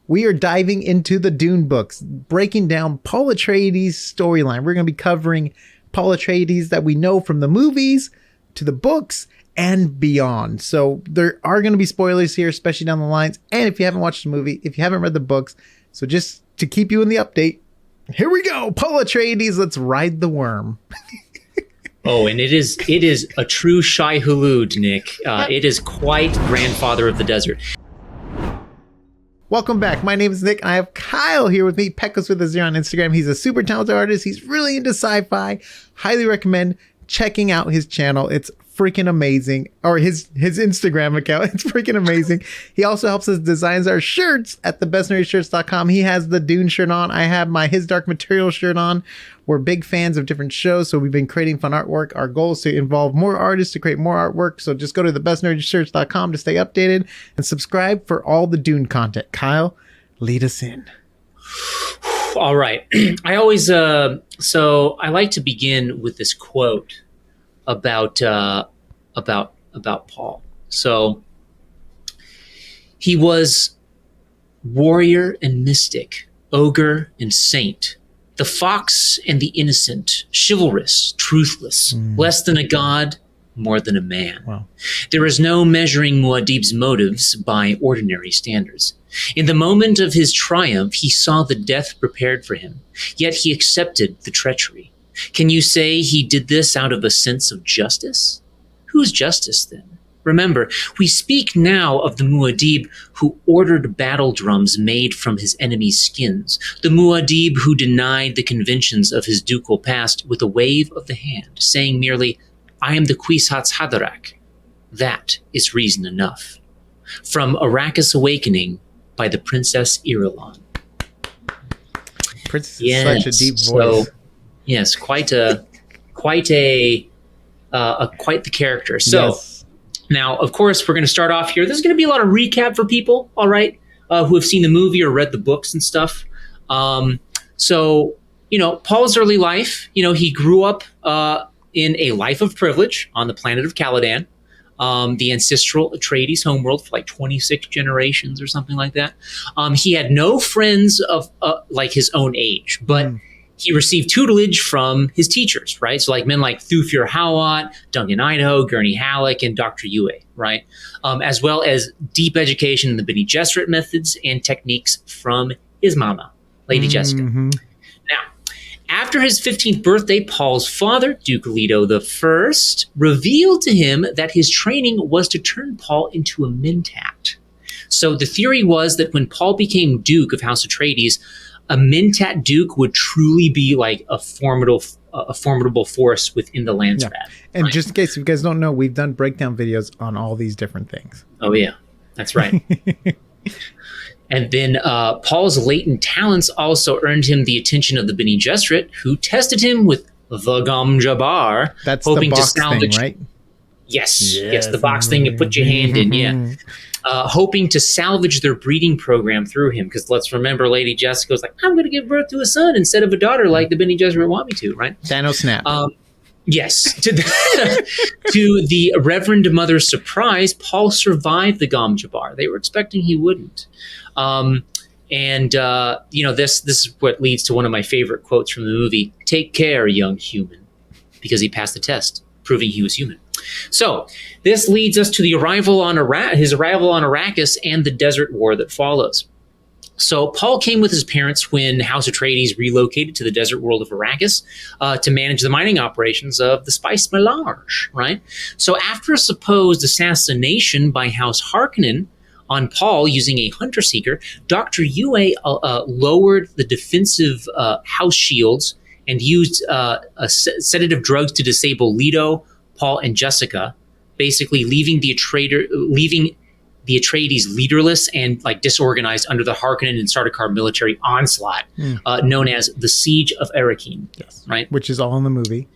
we are diving into the Dune books, breaking down Paul Atreides' storyline. We're going to be covering Paul Atreides that we know from the movies to the books and beyond. So there are going to be spoilers here, especially down the lines. And if you haven't watched the movie, if you haven't read the books, so just to keep you in the update, here we go. Paul Atreides, let's ride the worm. Oh, and it is a true Shai Hulud, Nick. It is quite grandfather of the desert. Welcome back. My name is Nick. I have Kyle here with me, Pecos with a Zero on Instagram. He's a super talented artist. He's really into sci-fi. Highly recommend checking out his channel. It's freaking amazing. Or his Instagram account. It's freaking amazing. He also helps us design our shirts at thebestnerdyshirts.com. He has the Dune shirt on. I have my His Dark Material shirt on. We're big fans of different shows, so we've been creating fun artwork. Our goal is to involve more artists to create more artwork. So just go to thebestnerdyshirts.com to stay updated and subscribe for all the Dune content. Kyle, lead us in. All right. I always so I like to begin with this quote about Paul. So he was warrior and mystic, ogre and saint, the fox and the innocent, chivalrous, truthless, less than a god, more than a man. Wow. There is no measuring Muad'Dib's motives by ordinary standards. In the moment of his triumph, he saw the death prepared for him, yet he accepted the treachery. Can you say he did this out of a sense of justice? Whose justice, then? Remember, we speak now of the Muad'Dib who ordered battle drums made from his enemies' skins, the Muad'Dib who denied the conventions of his ducal past with a wave of the hand, saying merely, I am the Kwisatz Haderach. That is reason enough. From Arrakis Awakening by the Princess Irulan. Princess is such a deep voice. So, yes, quite the character. So yes. Now, of course, we're going to start off here. There's going to be a lot of recap for people, all right, who have seen the movie or read the books and stuff. So, Paul's early life, he grew up in a life of privilege on the planet of Caladan, the ancestral Atreides homeworld for like 26 generations or something like that. He had no friends of like his own age, but he received tutelage from his teachers, right? So like men like Thufir Hawat, Duncan Idaho, Gurney Halleck, and Dr. Yue, right? As well as deep education in the Bene Gesserit methods and techniques from his mama, Lady Jessica. Now, after his 15th birthday, Paul's father, Duke Leto I, revealed to him that his training was to turn Paul into a mentat. So the theory was that when Paul became Duke of House Atreides, a mentat Duke would truly be like a formidable force within the Landsrat. Yeah. And right? Just in case you guys don't know, we've done breakdown videos on all these different things. Oh, yeah. That's right. And then Paul's latent talents also earned him the attention of the Bene Gesserit, who tested him with the Gom Jabbar. That's hoping the box to salvage thing, right? Yes, the box thing you put your hand in, yeah. Hoping to salvage their breeding program through him, because let's remember, Lady Jessica was like, I'm going to give birth to a son instead of a daughter like the Bene Gesserit want me to, right? Thanos snap. Yes. To the Reverend Mother's surprise, Paul survived the Gom Jabbar. They were expecting he wouldn't. This is what leads to one of my favorite quotes from the movie. Take care, young human, because he passed the test, proving he was human. So this leads us to the his arrival on Arrakis and the desert war that follows. So Paul came with his parents when House Atreides relocated to the desert world of Arrakis to manage the mining operations of the Spice Melange, right? So after a supposed assassination by House Harkonnen on Paul using a hunter seeker, Dr. Yue lowered the defensive house shields and used sedative drugs to disable Leto, Paul, and Jessica, basically leaving the Atreides leaderless and like disorganized under the Harkonnen and Sardaukar military onslaught, known as the Siege of Arrakis. Yes. Right? Which is all in the movie.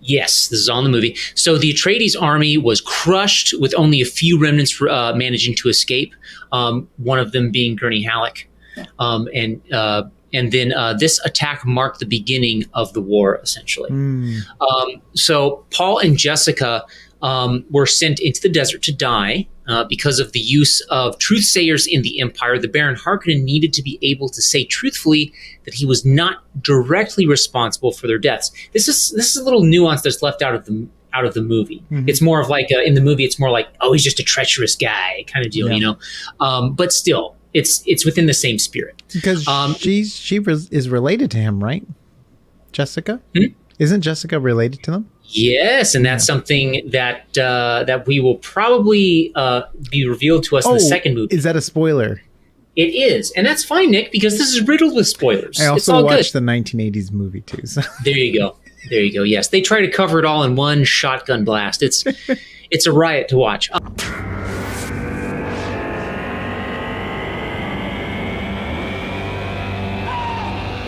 Yes, this is all in the movie. So the Atreides army was crushed with only a few remnants managing to escape, one of them being Gurney Halleck. And then this attack marked the beginning of the war, essentially. So Paul and Jessica were sent into the desert to die because of the use of truthsayers in the Empire, the Baron Harkonnen needed to be able to say truthfully that he was not directly responsible for their deaths. This is a little nuance that's left out of the movie. Mm-hmm. It's more of like in the movie, it's more like, oh, he's just a treacherous guy kind of deal, you know. But still, it's within the same spirit because she is related to him, right? Jessica, isn't Jessica related to them? Yes, and that's something that that we will probably be revealed to us in the second movie. Is that a spoiler? It is, and that's fine, Nick, because this is riddled with spoilers. I also watched the 1980s movie too. So. There you go. Yes, they try to cover it all in one shotgun blast. It's a riot to watch.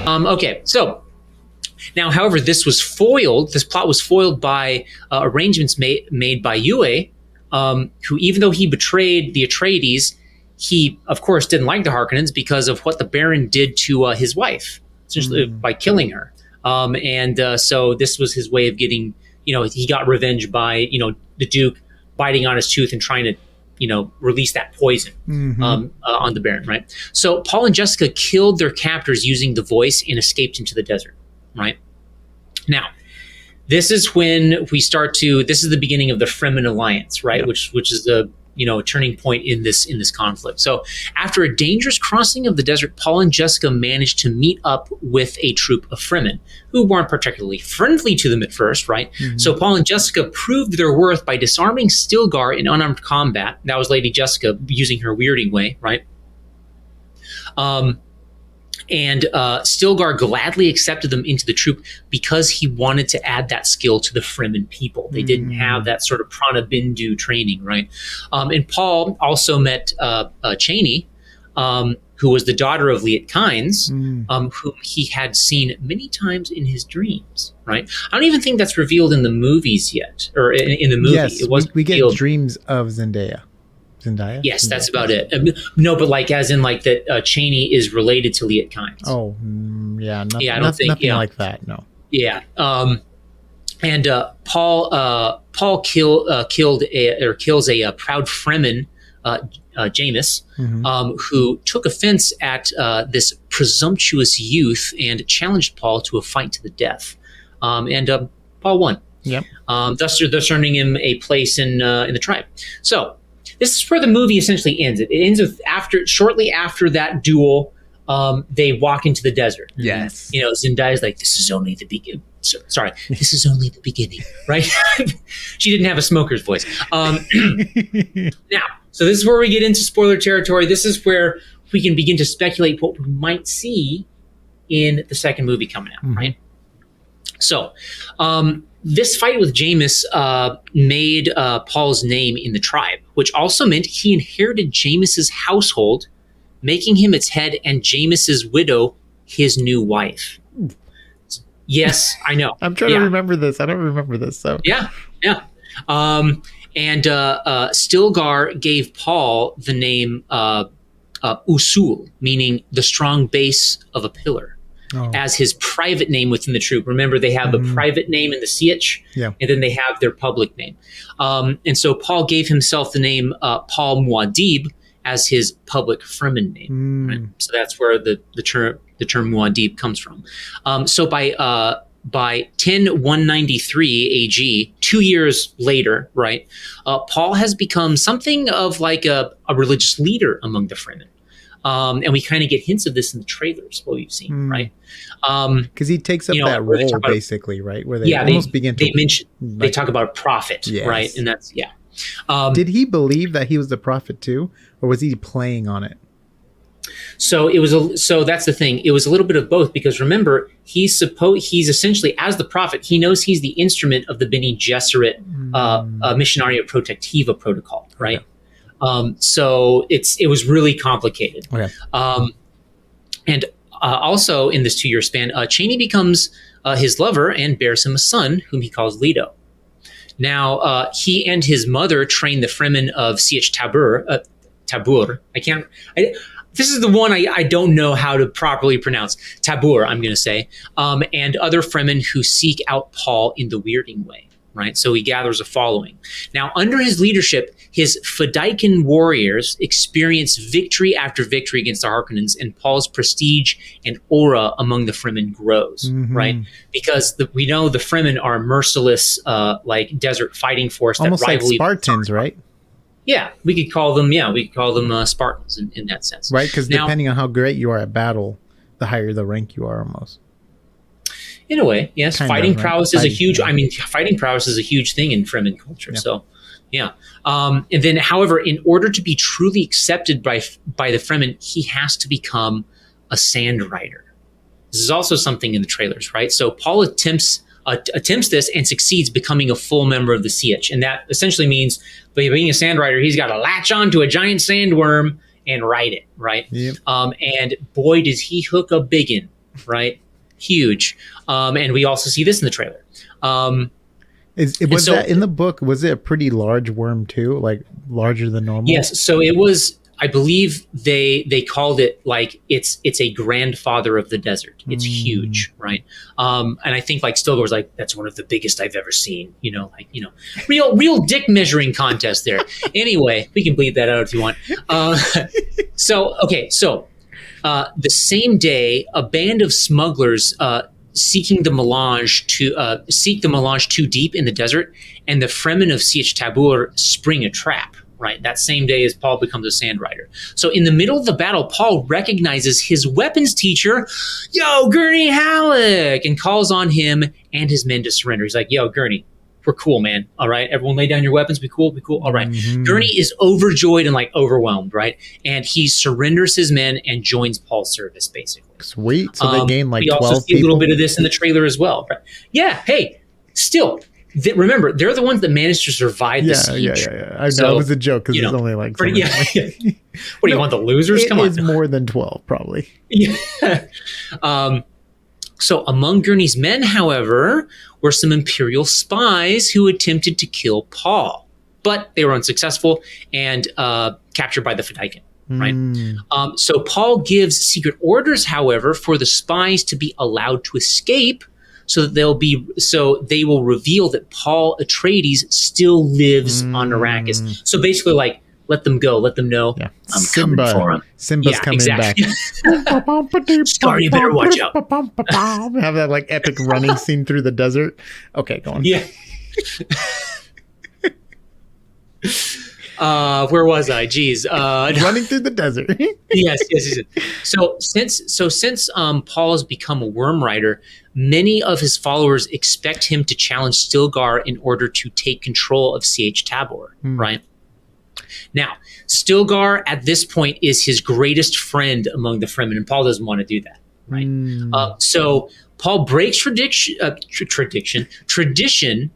Okay, so. Now, however, this plot was foiled by arrangements made by Yue, who, even though he betrayed the Atreides, he, of course, didn't like the Harkonnens because of what the Baron did to his wife, essentially by killing her. So this was his way of getting, he got revenge by, the Duke biting on his tooth and trying to, release that poison on the Baron, right? So Paul and Jessica killed their captors using the voice and escaped into the desert. Right now, this is when we start to. This is the beginning of the Freeman Alliance, right? Yep. Which is the turning point in this conflict. So, after a dangerous crossing of the desert, Paul and Jessica managed to meet up with a troop of Freeman who weren't particularly friendly to them at first, right? Mm-hmm. So, Paul and Jessica proved their worth by disarming Stilgar in unarmed combat. That was Lady Jessica using her weirding way, right? And Stilgar gladly accepted them into the troop because he wanted to add that skill to the Fremen people. They didn't have that sort of Prana Bindu training, right? And Paul also met Chani, who was the daughter of Liet Kynes, whom he had seen many times in his dreams, right? I don't even think that's revealed in the movies yet, or in the movie. Yes, it wasn't we get revealed. Dreams of Zendaya. Yes, Zendaya? That's about it. No, but like as in like that Chani is related to Liet Kynes. Oh, yeah. I don't think nothing like that. No. Yeah. And Paul kills a proud Fremen, Jamis, who took offense at this presumptuous youth and challenged Paul to a fight to the death. And Paul won. Yep. Thus earning him a place in the tribe. So. This is where the movie essentially ends. It ends with shortly after that duel, they walk into the desert. Yes. Zendaya's like, this is only the beginning. Sorry, this is only the beginning, right? She didn't have a smoker's voice. Now, so this is where we get into spoiler territory. This is where we can begin to speculate what we might see in the second movie coming out, right? So, this fight with Jamis made Paul's name in the tribe, which also meant he inherited Jamis's household, making him its head and Jamis's widow his new wife. Yes, I know. I'm trying to remember this. I don't remember this. So yeah. And Stilgar gave Paul the name Usul, meaning the strong base of a pillar. As his private name within the troop. Remember, they have the private name in the Sietch, and then they have their public name. And so Paul gave himself the name Paul Muad'Dib as his public Fremen name. Right? So that's where the term Muad'Dib comes from. So by 10193 AG, 2 years later, right, Paul has become something of like a religious leader among the Fremen. And we kind of get hints of this in the trailers, what we've seen, right? Because he takes up that role, basically, right? Where they almost begin to... They talk about a prophet, right? And that's, did he believe that he was the prophet too? Or was he playing on it? So that's the thing. It was a little bit of both, because remember, he's essentially, as the prophet, he knows he's the instrument of the Bene Gesserit Missionaria Protectiva protocol, right? Okay. So it was really complicated. Okay. And also in this 2-year span, Chani becomes his lover and bears him a son whom he calls Leto. Now, he and his mother trained the Fremen of Sietch Tabur. This is the one I don't know how to properly pronounce. Tabur, I'm going to say. And other Fremen who seek out Paul in the weirding way. right? So he gathers a following. Now, under his leadership, his Fedaykin warriors experience victory after victory against the Harkonnens, and Paul's prestige and aura among the Fremen grows, right? Because we know the Fremen are a merciless, like desert fighting force. Almost that like rival Spartans, right? Yeah, we could call them. Yeah, we could call them Spartans in that sense, right? Because depending on how great you are at battle, the higher the rank you are, almost. In a way, yes. Fighting prowess is a huge. I mean, fighting prowess is a huge thing in Fremen culture. Yeah. So, yeah. And then, however, in order to be truly accepted by the Fremen, he has to become a sand rider. This is also something in the trailers, right? So Paul attempts this and succeeds, becoming a full member of the Sietch, and that essentially means, by being a sand rider, he's got to latch on to a giant sandworm and ride it, right? Yep. And boy, does he hook a biggin, right? Huge. And we also see this in the trailer. That in the book? Was it a pretty large worm too? Like larger than normal? Yes. So it was, I believe they called it like it's a grandfather of the desert. It's huge, right? And I think like Stilgar's like, that's one of the biggest I've ever seen. Real dick measuring contest there. Anyway, we can bleed that out if you want. So the same day, a band of smugglers seek the melange too deep in the desert, and the Fremen of Sietch Tabor spring a trap. Right, that same day as Paul becomes a sand rider. So in the middle of the battle, Paul recognizes his weapons teacher, Gurney Halleck, and calls on him and his men to surrender. He's like, Gurney, we're cool, man. All right, everyone lay down your weapons. Be cool. All right. Gurney is overjoyed and like overwhelmed, right? And he surrenders his men and joins Paul's service, basically. Sweet. So they gain like 12 people. We also see a little bit of this in the trailer as well. Right? Yeah. Hey, still. Remember, they're the ones that managed to survive the siege. Yeah. I know it was a joke because it's only like... What do you want, the losers? Come on. It is more than 12, probably. Yeah. So among Gurney's men, however, were some Imperial spies who attempted to kill Paul. But they were unsuccessful and captured by the Fedaykin. Right? So Paul gives secret orders, however, for the spies to be allowed to escape, so they will reveal that Paul Atreides still lives on Arrakis. So basically, like, let them go, let them know I'm coming for them. Simba's coming back. Scar, you better watch out. Have that like epic running scene through the desert. Okay, go on. Yeah. Where was I? Jeez. Running through the desert. Yes. So since Paul has become a worm rider, many of his followers expect him to challenge Stilgar in order to take control of Sietch Tabor, right? Now, Stilgar at this point is his greatest friend among the Fremen, and Paul doesn't want to do that, right? So Paul breaks tradition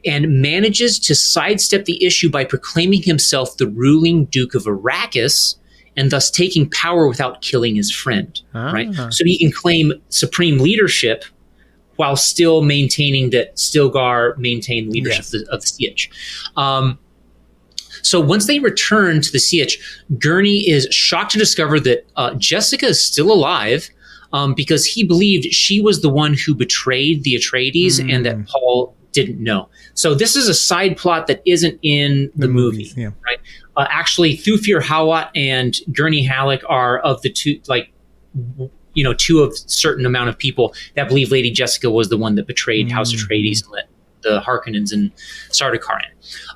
and manages to sidestep the issue by proclaiming himself the ruling Duke of Arrakis, and thus taking power without killing his friend, right? So he can claim supreme leadership while still maintaining that Stilgar maintained leadership of the Sietch. So once they return to the Sietch, Gurney is shocked to discover that Jessica is still alive, because he believed she was the one who betrayed the Atreides and that Paul didn't know. So this is a side plot that isn't in the movie, right? Actually, Thufir Hawat and Gurney Halleck are of the two, two of certain amount of people that believe Lady Jessica was the one that betrayed House Atreides and let the Harkonnens and Sardaukar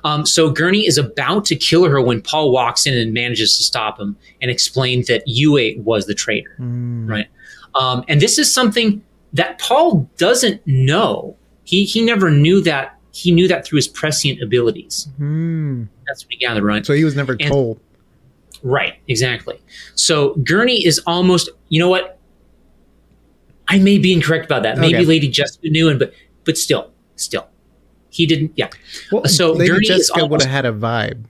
in. So Gurney is about to kill her when Paul walks in and manages to stop him and explain that Yue was the traitor, right? And this is something that Paul doesn't know. He never knew that. He knew that through his prescient abilities. That's what he gathered, right? So he was never told. Right, exactly. So Gurney is almost, you know what? I may be incorrect about that. Maybe Lady Jessica knew, but still. He didn't, Well, so Lady Gurney Jessica would have had a vibe,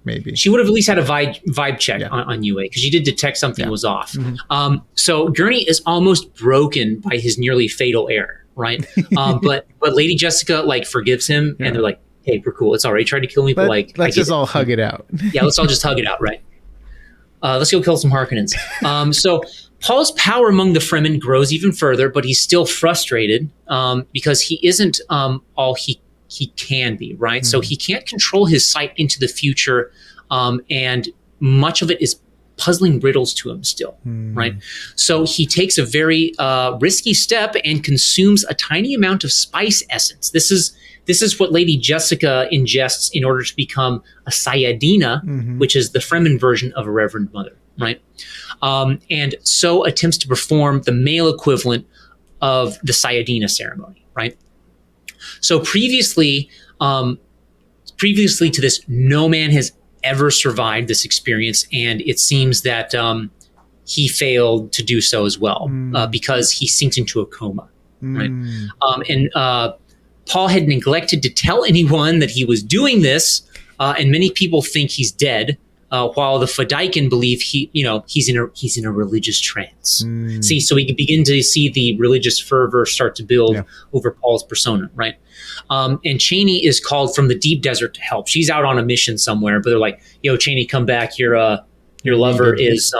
maybe. She would have at least had a vibe check on Yue, because she did detect something was off. So Gurney is almost broken by his nearly fatal error. Right. But Lady Jessica forgives him and they're like, hey, we're cool. It's all right. He tried to kill me, but let's just all hug it out. Let's all just hug it out. Right. Let's go kill some Harkonnens. So Paul's power among the Fremen grows even further, but he's still frustrated because he isn't all he he can be, right? So he can't control his sight into the future, and much of it is puzzling riddles to him still, right? So he takes a very risky step and consumes a tiny amount of spice essence. This is what Lady Jessica ingests in order to become a Sayadina, which is the Fremen version of a Reverend Mother, right? And so attempts to perform the male equivalent of the Sayadina ceremony, right? So previously to this, no man has ever survived this experience, and it seems that he failed to do so as well because he sinks into a coma, right? And Paul had neglected to tell anyone that he was doing this, and many people think he's dead, while the Fedaykin believe he's in a religious trance. See, so we can begin to see the religious fervor start to build over Paul's persona, right? And Cheney is called from the deep desert to help. She's out on a mission somewhere, but they're like, "Yo, Cheney, come back. Your lover is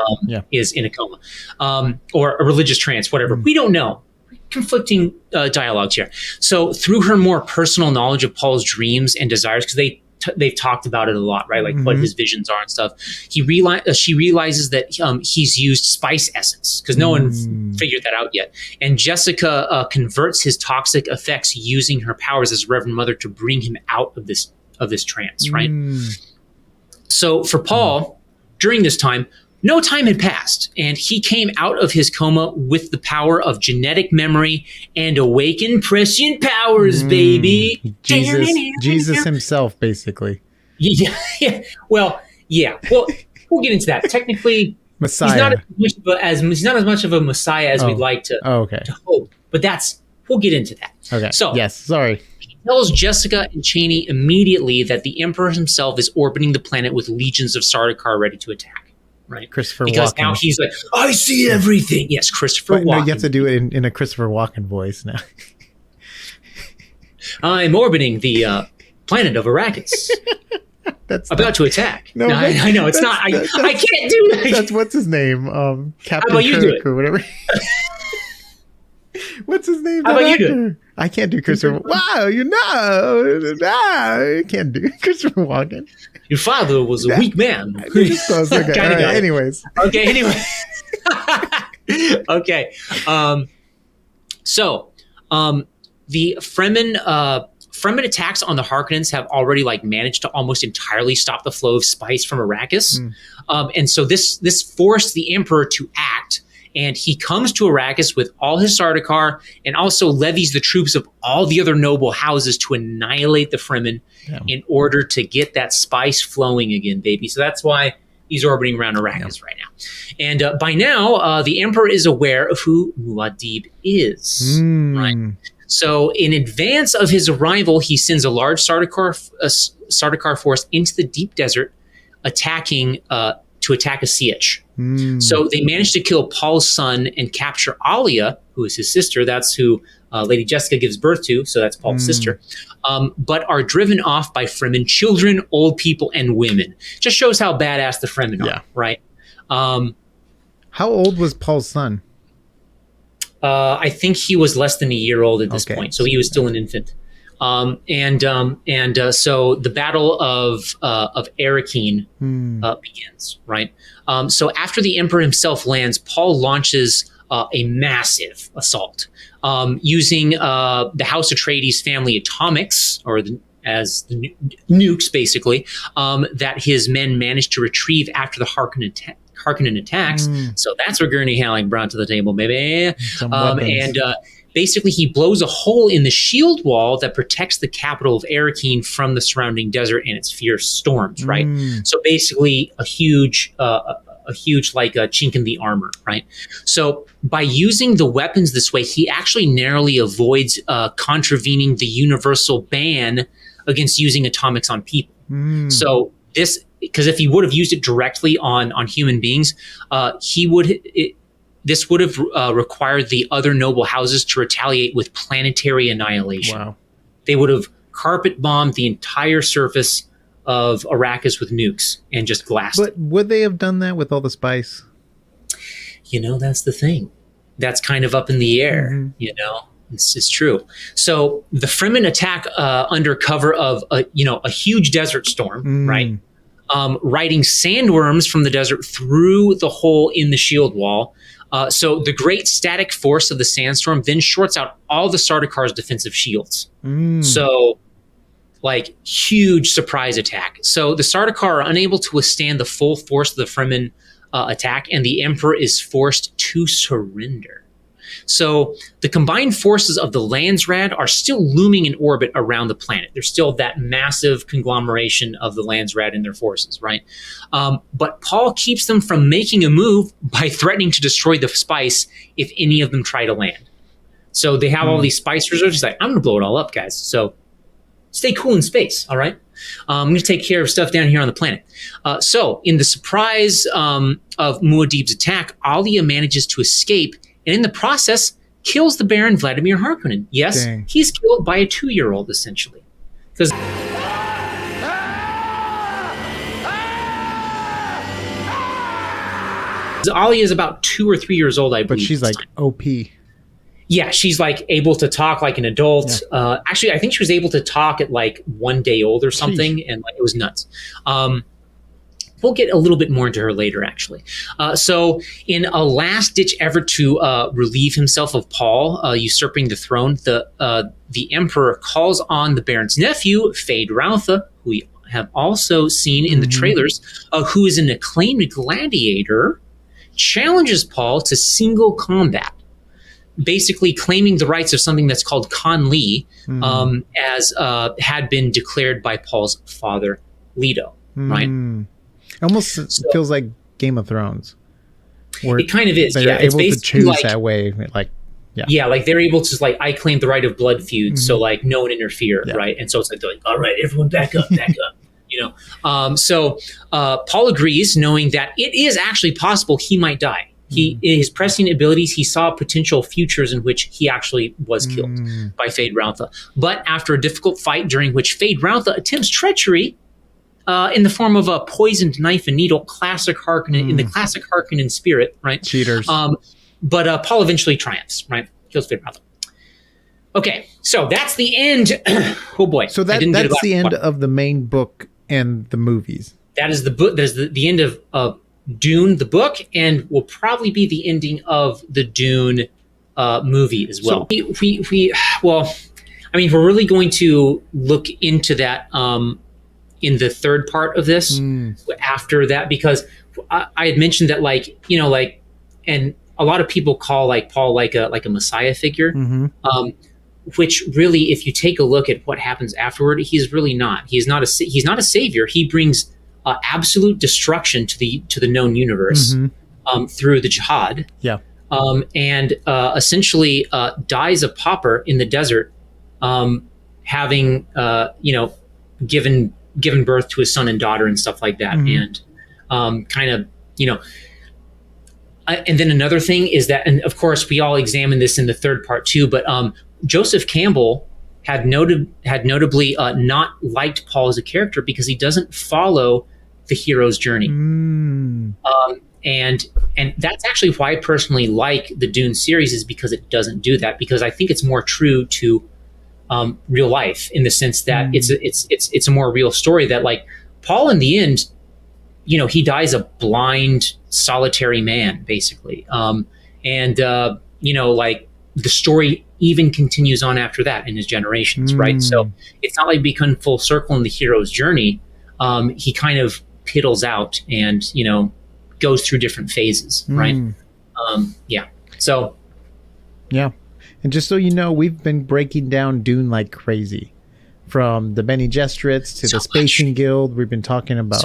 in a coma, or a religious trance, whatever." We don't know. Conflicting dialogues here. So through her more personal knowledge of Paul's dreams and desires, because they've talked about it a lot, right? Like what his visions are and stuff. She realizes that he's used spice essence, because no one figured that out yet. And Jessica converts his toxic effects using her powers as Reverend Mother to bring him out of this trance, right? So for Paul, during this time, no time had passed, and he came out of his coma with the power of genetic memory and awakened prescient powers, baby. Jesus himself, basically. Yeah. Well, we'll get into that. Technically, Messiah. He's not as much of a Messiah as we'd like to hope. But we'll get into that. Okay. So yes, sorry. He tells Jessica and Cheney immediately that the Emperor himself is orbiting the planet with legions of Sardaukar ready to attack. Right, because Walken. Now he's like, I see everything. Yes, Christopher Walken. No, you have to do it in a Christopher Walken voice now. I'm orbiting the planet of Arrakis. That's about to attack. No, I know it's not. I can't do that. That's what's his name, Captain How about you Kirk do it? Or whatever. What's his name? How about you do it? I can't do Christopher. Wow, I can't do Christopher Walken. Your father was a weak man. Okay. All right, anyways. Okay. Anyway. Okay. So the Fremen attacks on the Harkonnens have already managed to almost entirely stop the flow of spice from Arrakis, and so this forced the Emperor to act. And he comes to Arrakis with all his Sardaukar and also levies the troops of all the other noble houses to annihilate the Fremen in order to get that spice flowing again, baby. So that's why he's orbiting around Arrakis right now. And by now, the Emperor is aware of who Muad'Dib is, right? So in advance of his arrival, he sends a large Sardaukar force into the deep desert, to attack a siege. So they managed to kill Paul's son and capture Alia, who is his sister. That's who Lady Jessica gives birth to. So that's Paul's sister. But are driven off by Fremen children, old people, and women. Just shows how badass the Fremen are, right? How old was Paul's son? I think he was less than a year old at this point. So he was still an infant. So the Battle of Arrakis begins, right? So after the Emperor himself lands, Paul launches a massive assault using the House Atreides family atomics, or the nukes, basically, that his men managed to retrieve after the Harkonnen attacks. So that's what Gurney Halleck brought to the table, baby. Basically, he blows a hole in the shield wall that protects the capital of Arrakis from the surrounding desert and its fierce storms, right? So basically, a huge chink in the armor, right? So by using the weapons this way, he actually narrowly avoids contravening the universal ban against using atomics on people. So because if he would have used it directly on human beings, this would have required the other noble houses to retaliate with planetary annihilation. Wow. They would have carpet bombed the entire surface of Arrakis with nukes and just glassed it. But would they have done that with all the spice? That's the thing. That's kind of up in the air, This is true. So the Freeman attack under cover of a huge desert storm, right? Riding sandworms from the desert through the hole in the shield wall. So the great static force of the sandstorm then shorts out all the Sardakar's defensive shields. So, like, huge surprise attack. So the Sardaukar are unable to withstand the full force of the Freeman attack, and the Emperor is forced to surrender. So the combined forces of the Landsrad are still looming in orbit around the planet. There's still that massive conglomeration of the Landsrad and their forces, right? But Paul keeps them from making a move by threatening to destroy the spice if any of them try to land. So they have all these spice reserves. He's like, I'm going to blow it all up, guys. So stay cool in space, all right? I'm going to take care of stuff down here on the planet. So in the surprise of Muad'Dib's attack, Alia manages to escape, and in the process, kills the Baron Vladimir Harkonnen. Yes, he's killed by a 2-year-old, essentially. Because Alia is about 2 or 3 years old, I believe. But she's like OP. Yeah, she's like able to talk like an adult. Yeah. Actually, I think she was able to talk at like 1 day old or something, and like it was nuts. We'll get a little bit more into her later, actually. So in a last-ditch effort to relieve himself of Paul usurping the throne, the Emperor calls on the Baron's nephew, Fade Routha, who we have also seen in the trailers, who is an acclaimed gladiator, challenges Paul to single combat, basically claiming the rights of something that's called Conlee, as had been declared by Paul's father, Leto, right? Almost feels like Game of Thrones. It kind of is. They're able to choose like, that way. Like, like they're able to like, I claim the right of blood feuds, so like no one interfere, right? And so it's like they're like, all right, everyone back up, you know. So Paul agrees, knowing that it is actually possible he might die. In his prescient abilities, he saw potential futures in which he actually was killed by Fade Routha. But after a difficult fight during which Fade Routha attempts treachery, in the form of a poisoned knife and needle, classic Harkonnen, in the classic Harkonnen spirit, right? Cheaters. But Paul eventually triumphs, right? Kills Fade Routha. Okay, so that's the end. Oh boy. So that's the end of the main book and the movies. That is the book. There's the end of Dune, the book, and will probably be the ending of the Dune movie as well. So well, I mean, if we're really going to look into that in the third part of this, after that, because I had mentioned that, like, you know, like, and a lot of people call like Paul like a messiah figure, which really, if you take a look at what happens afterward, he's really not. He's not a savior. He brings absolute destruction to the known universe through the jihad. Yeah. And essentially dies a pauper in the desert, having given birth to his son and daughter and stuff like that. And kind of, you know, and then another thing is that, and of course we all examined this in the third part too, but Joseph Campbell had notably not liked Paul as a character because he doesn't follow the hero's journey. And that's actually why I personally like the Dune series, is because it doesn't do that, because I think it's more true to real life, in the sense that it's a more real story, that like Paul in the end, you know, he dies a blind, solitary man, basically. You know, like the story even continues on after that in his generations, right? So it's not like become full circle in the hero's journey. He kind of piddles out and, you know, goes through different phases, right? So. Yeah. And just so you know, we've been breaking down Dune like crazy. From the Bene Gesserits to the Spacing Guild. We've been talking about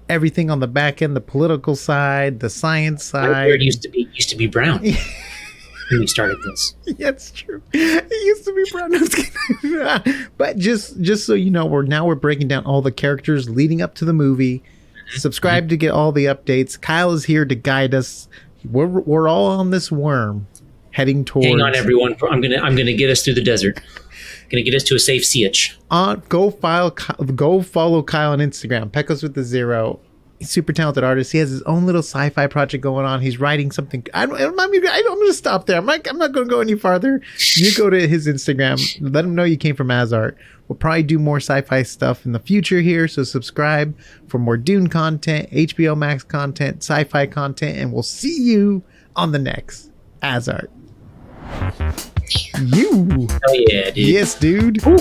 everything on the back end, the political side, the science side. It used to be brown when we started this. Yeah, it's true. It used to be brown. But just so you know, we're breaking down all the characters leading up to the movie. Subscribe to get all the updates. Kyle is here to guide us. We're all on this worm heading towards. Hang on, everyone. I'm gonna get us through the desert. Gonna get us to a safe siege. Go follow Kyle on Instagram. Pecos with the 0. super talented artist. He has his own little sci-fi project going on. He's writing something. I'm going to stop there. I'm not going to go any farther. You go to his Instagram. Let him know you came from Azart. We'll probably do more sci-fi stuff in the future here. So subscribe for more Dune content, HBO Max content, sci-fi content, and we'll see you on the next Azart. You. Oh yeah, dude. Yes, dude. Ooh.